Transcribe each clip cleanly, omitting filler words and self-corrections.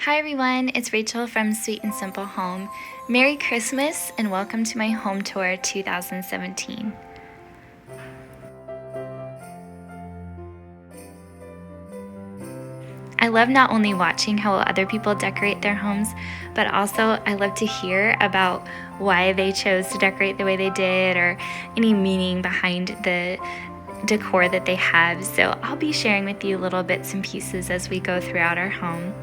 Hi everyone, it's Rachel from Sweet and Simple Home. Merry Christmas and welcome to my home tour 2017. I love not only watching how other people decorate their homes, but also I love to hear about why they chose to decorate the way they did or any meaning behind the decor that they have. So I'll be sharing with you little bits and pieces as we go throughout our home.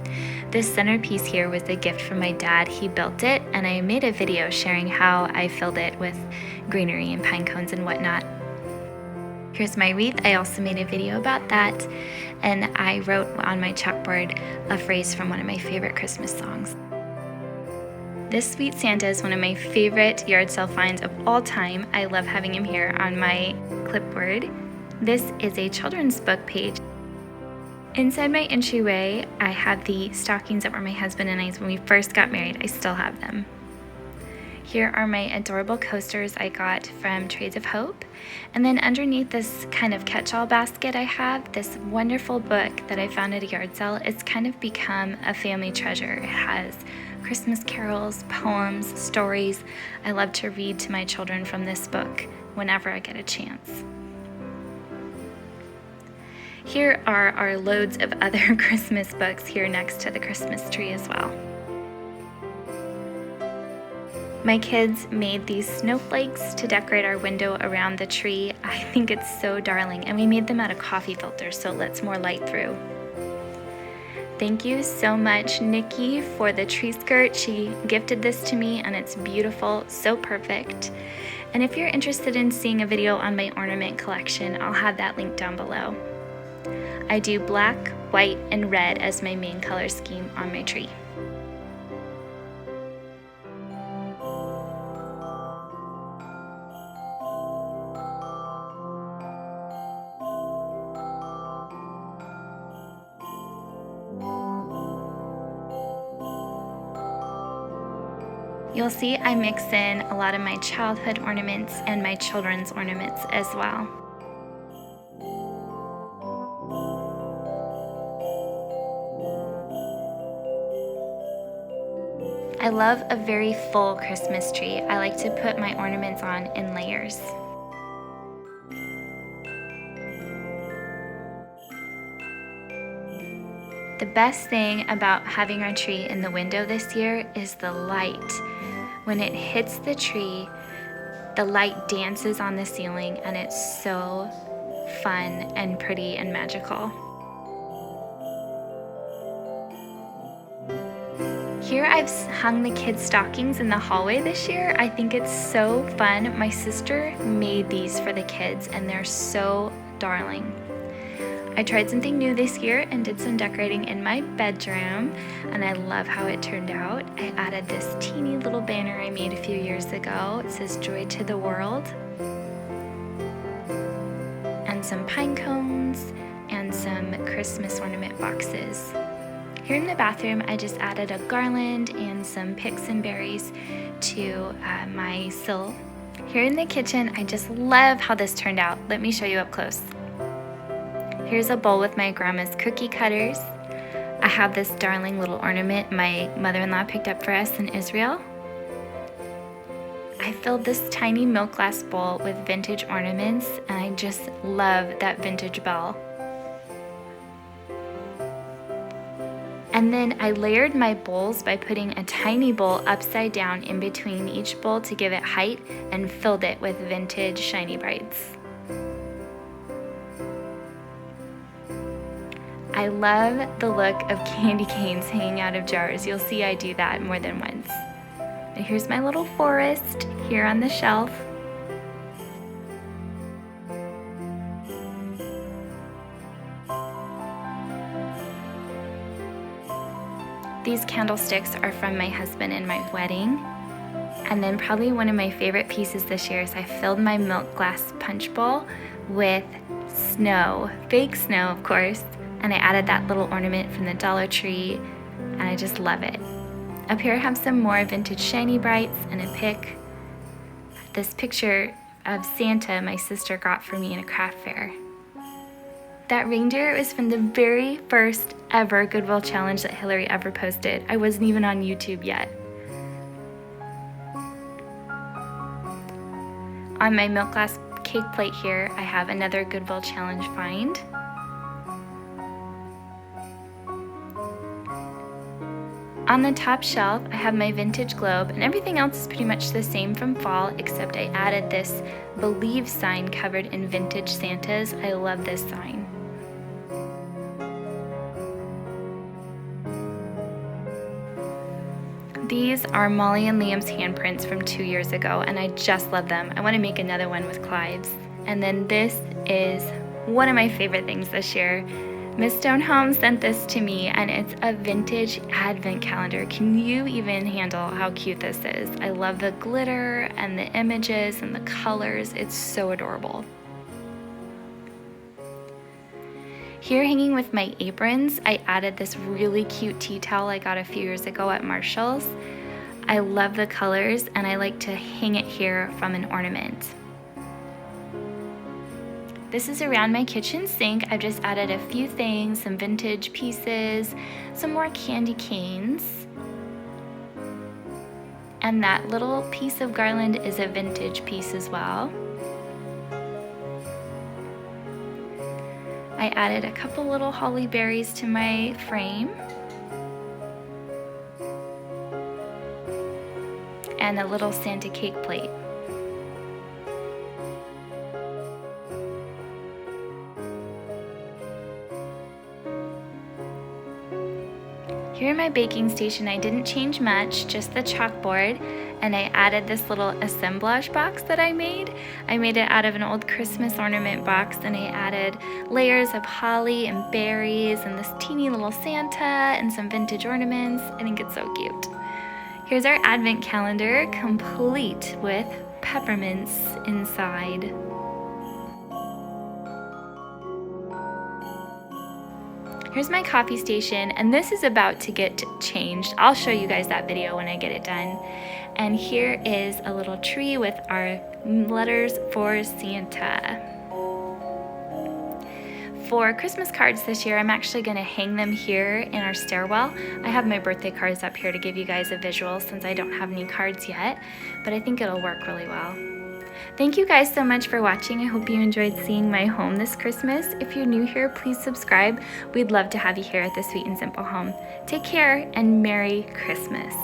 This centerpiece here was a gift from my dad. He built it, and I made a video sharing how I filled it with greenery and pine cones and whatnot. Here's my wreath. I also made a video about that, and I wrote on my chalkboard a phrase from one of my favorite Christmas songs. This Sweet Santa is one of my favorite yard sale finds of all time. I love having him here on my clipboard. This is a children's book page. Inside my entryway, I have the stockings that were my husband and I's when we first got married. I still have them. Here are my adorable coasters I got from Trades of Hope. And then underneath this kind of catch-all basket I have this wonderful book that I found at a yard sale. It's kind of become a family treasure. It has Christmas carols, poems, stories. I love to read to my children from this book whenever I get a chance. Here are our loads of other Christmas books here next to the Christmas tree as well. My kids made these snowflakes to decorate our window around the tree. I think it's so darling, and we made them out of coffee filters, so it lets more light through. Thank you so much, Nikki, for the tree skirt. She gifted this to me, and it's beautiful, so perfect. And if you're interested in seeing a video on my ornament collection, I'll have that link down below. I do black, white, and red as my main color scheme on my tree. You'll see I mix in a lot of my childhood ornaments and my children's ornaments as well. I love a very full Christmas tree. I like to put my ornaments on in layers. The best thing about having our tree in the window this year is the light. When it hits the tree, the light dances on the ceiling, and it's so fun and pretty and magical. Here I've hung the kids' stockings in the hallway this year. I think it's so fun. My sister made these for the kids, and they're so darling. I tried something new this year and did some decorating in my bedroom, and I love how it turned out. I added this teeny little banner I made a few years ago. It says "Joy to the World," and some pine cones and some Christmas ornament boxes. Here in the bathroom, I just added a garland and some picks and berries to my sill. Here in the kitchen, I just love how this turned out. Let me show you up close. Here's a bowl with my grandma's cookie cutters. I have this darling little ornament my mother-in-law picked up for us in Israel. I filled this tiny milk glass bowl with vintage ornaments, and I just love that vintage bell. And then I layered my bowls by putting a tiny bowl upside down in between each bowl to give it height, and filled it with vintage shiny brights. I love the look of candy canes hanging out of jars. You'll see I do that more than once. And here's my little forest here on the shelf. These candlesticks are from my husband and my wedding. And then probably one of my favorite pieces this year is I filled my milk glass punch bowl with snow, fake snow of course, and I added that little ornament from the Dollar Tree, and I just love it. Up here I have some more vintage shiny brights and a pick. This picture of Santa my sister got for me in a craft fair. That reindeer was from the very first ever Goodwill challenge that Hillary ever posted. I wasn't even on YouTube yet. On my milk glass cake plate here, I have another Goodwill challenge find. On the top shelf, I have my vintage globe, and everything else is pretty much the same from fall, except I added this Believe sign covered in vintage Santas. I love this sign. These are Molly and Liam's handprints from 2 years ago, and I just love them. I want to make another one with Clive's. And then this is one of my favorite things this year. Miss Stone Home sent this to me, and it's a vintage advent calendar. Can you even handle how cute this is? I love the glitter and the images and the colors. It's so adorable. Here, hanging with my aprons, I added this really cute tea towel I got a few years ago at Marshall's. I love the colors, and I like to hang it here from an ornament. This is around my kitchen sink. I've just added a few things, some vintage pieces, some more candy canes. And that little piece of garland is a vintage piece as well. I added a couple little holly berries to my frame. And a little Santa cake plate. Here in my baking station, I didn't change much, just the chalkboard, and I added this little assemblage box that I made. I made it out of an old Christmas ornament box, and I added layers of holly and berries and this teeny little Santa and some vintage ornaments. I think it's so cute. Here's our advent calendar, complete with peppermints inside. Here's my coffee station, and this is about to get changed. I'll show you guys that video when I get it done. And here is a little tree with our letters for Santa. For Christmas cards this year, I'm actually going to hang them here in our stairwell. I have my birthday cards up here to give you guys a visual since I don't have any cards yet, but I think it'll work really well. Thank you guys so much for watching. I hope you enjoyed seeing my home this Christmas. If you're new here, please subscribe. We'd love to have you here at the Sweet and Simple Home. Take care and Merry Christmas.